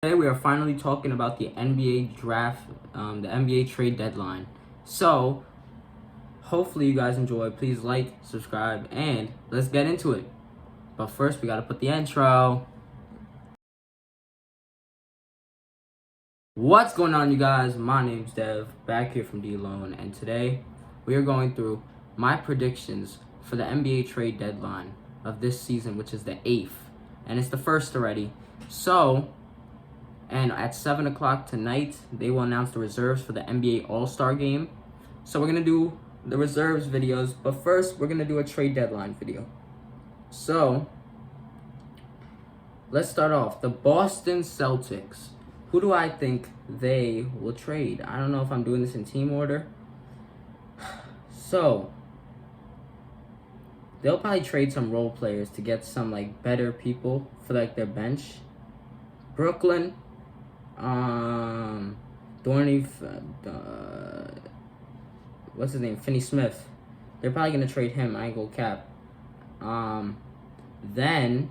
Today we are finally talking about the NBA draft, the NBA trade deadline. So, hopefully you guys enjoy. Please like, subscribe, and let's get into it. But first, we gotta put the intro. What's going on, you guys? My name's Dev, back here from D-Lone, and today we are going through my predictions for the NBA trade deadline of this season, which is the 8th, and it's the first already. And at 7 o'clock tonight, they will announce the reserves for the NBA All-Star Game. So we're going to do the reserves videos, but first we're going to do a trade deadline video. So let's start off. The Boston Celtics. Who do I think they will trade? I don't know if I'm doing this in team order. So they'll probably trade some role players to get some better people for their bench. Brooklyn. What's his name? Finney Smith. They're probably gonna trade him. I ain't gonna cap. Then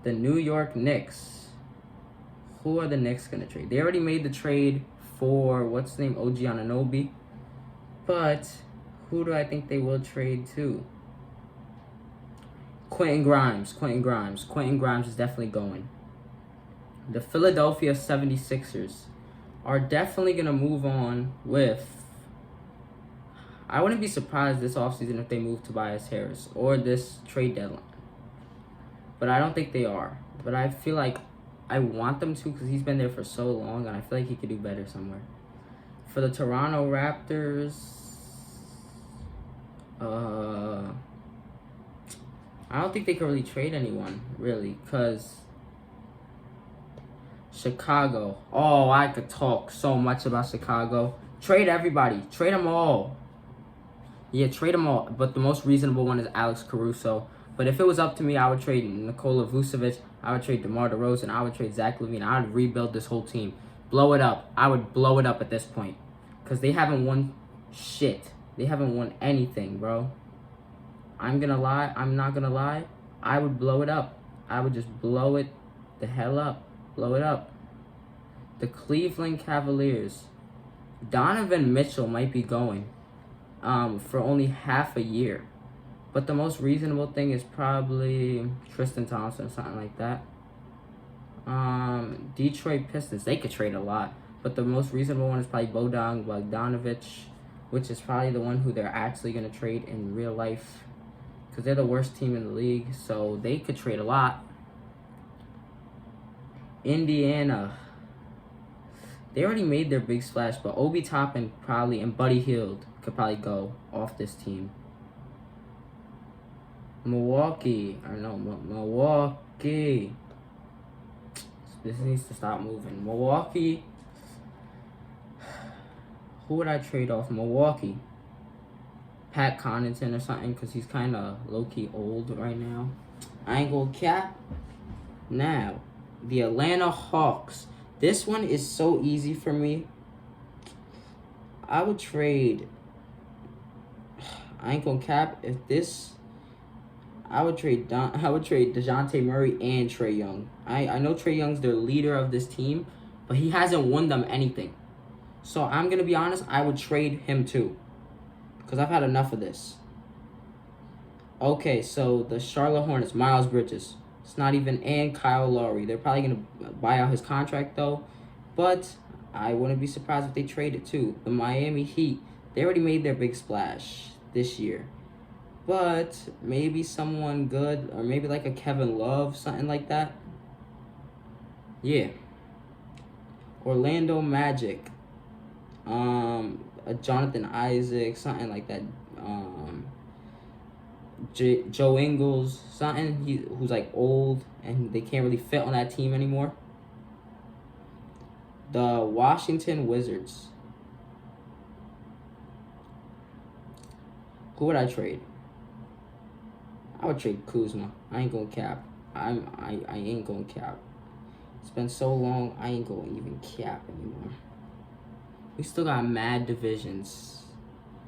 the New York Knicks. Who are the Knicks gonna trade? They already made the trade for what's his name? OG Anunoby. But who do I think they will trade to? Quentin Grimes. Quentin Grimes is definitely going. The Philadelphia 76ers are definitely going to move on with... I wouldn't be surprised this offseason if they move Tobias Harris or this trade deadline. But I don't think they are. But I feel like I want them to because he's been there for so long and I feel like he could do better somewhere. For the Toronto Raptors... I don't think they could really trade anyone, really, because... Chicago. Oh, I could talk so much about Chicago. Trade everybody. Trade them all. Yeah, trade them all. But the most reasonable one is Alex Caruso. But if it was up to me, I would trade Nikola Vucevic. I would trade DeMar DeRozan. I would trade Zach LaVine. I would rebuild this whole team. Blow it up. I would blow it up at this point. Because they haven't won shit. They haven't won anything, bro. I'm not gonna lie. I would blow it up. I would just blow it the hell up. Blow it up. The Cleveland Cavaliers. Donovan Mitchell might be going for only half a year. But the most reasonable thing is probably Tristan Thompson or something like that. Detroit Pistons. They could trade a lot. But the most reasonable one is probably Bojan Bogdanovic, which is probably the one who they're actually going to trade in real life. Because they're the worst team in the league. So they could trade a lot. Indiana. They already made their big splash, but Obi Toppin probably and Buddy Hield could probably go off this team. Milwaukee. This needs to stop moving. Milwaukee. Who would I trade off? Milwaukee. Pat Connaughton or something, because he's kind of low-key old right now. I ain't gonna cap. Now, the Atlanta Hawks. This one is so easy for me. I would trade... I ain't gonna cap. I would trade DeJounte Murray and Trae Young. I know Trae Young's their leader of this team, but he hasn't won them anything. So I'm gonna be honest, I would trade him too. Because I've had enough of this. Okay, so the Charlotte Hornets, Miles Bridges. It's not even, and Kyle Lowry. They're probably going to buy out his contract, though. But I wouldn't be surprised if they trade it, too. The Miami Heat, they already made their big splash this year. But maybe someone good, or maybe like a Kevin Love, something like that. Yeah. Orlando Magic. A Jonathan Isaac, something like that. Joe Ingles, something who's old and they can't really fit on that team anymore. The Washington Wizards. Who would I trade? I would trade Kuzma. I ain't gonna cap. I ain't gonna cap. It's been so long, I ain't gonna even cap anymore. We still got mad divisions.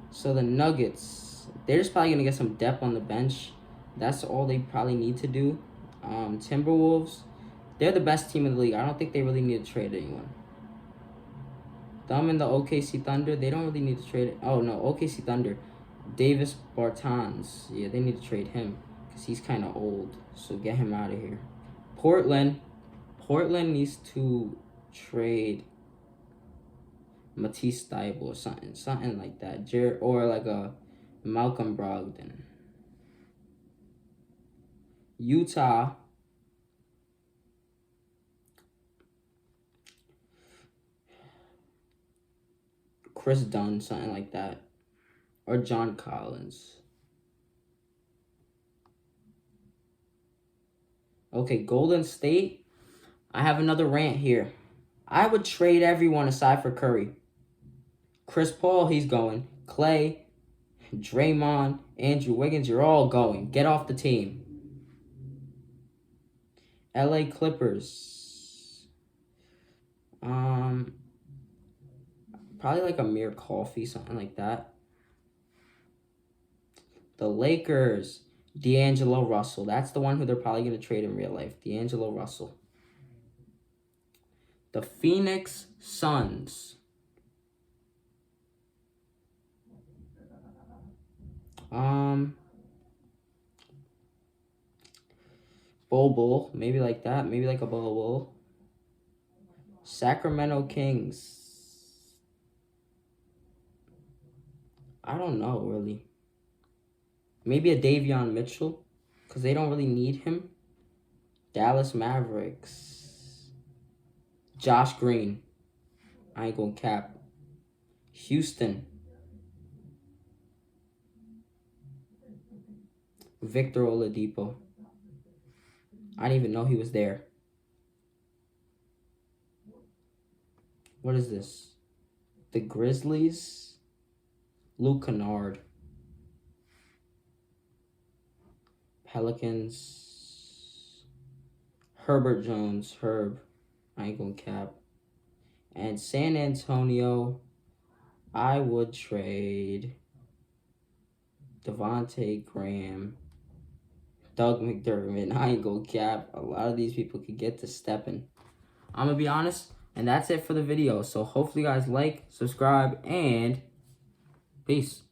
So the Nuggets, they're just probably going to get some depth on the bench. That's all they probably need to do. Timberwolves, They're the best team in the league. I don't think they really need to trade anyone. Them and the OKC Thunder, they don't really need to trade. Oh, no, OKC Thunder. Davis Bertans. Yeah, they need to trade him because he's kind of old. So get him out of here. Portland. Portland needs to trade Matisse Thybulle or something like that. Or like a Malcolm Brogdon. Utah. Chris Dunn, something like that. Or John Collins. Okay, Golden State. I have another rant here. I would trade everyone aside for Curry. Chris Paul, he's going. Clay, Draymond, Andrew Wiggins, you're all going. Get off the team. LA Clippers. Probably like Amir Coffey, something like that. The Lakers, D'Angelo Russell. That's the one who they're probably going to trade in real life. D'Angelo Russell. The Phoenix Suns. Bull. Maybe like that. Maybe like a Bull. Sacramento Kings. I don't know, really. Maybe a Davion Mitchell, because they don't really need him. Dallas Mavericks. Josh Green. I ain't gonna cap. Houston. Victor Oladipo. I didn't even know he was there. What is this? The Grizzlies. Luke Kennard. Pelicans. Herbert Jones. Herb. I ain't gonna cap. And San Antonio. I would trade Devontae Graham. Doug McDermott. I ain't gonna cap. A lot of these people could get to stepping. I'm gonna be honest. And that's it for the video. So hopefully you guys like, subscribe, and peace.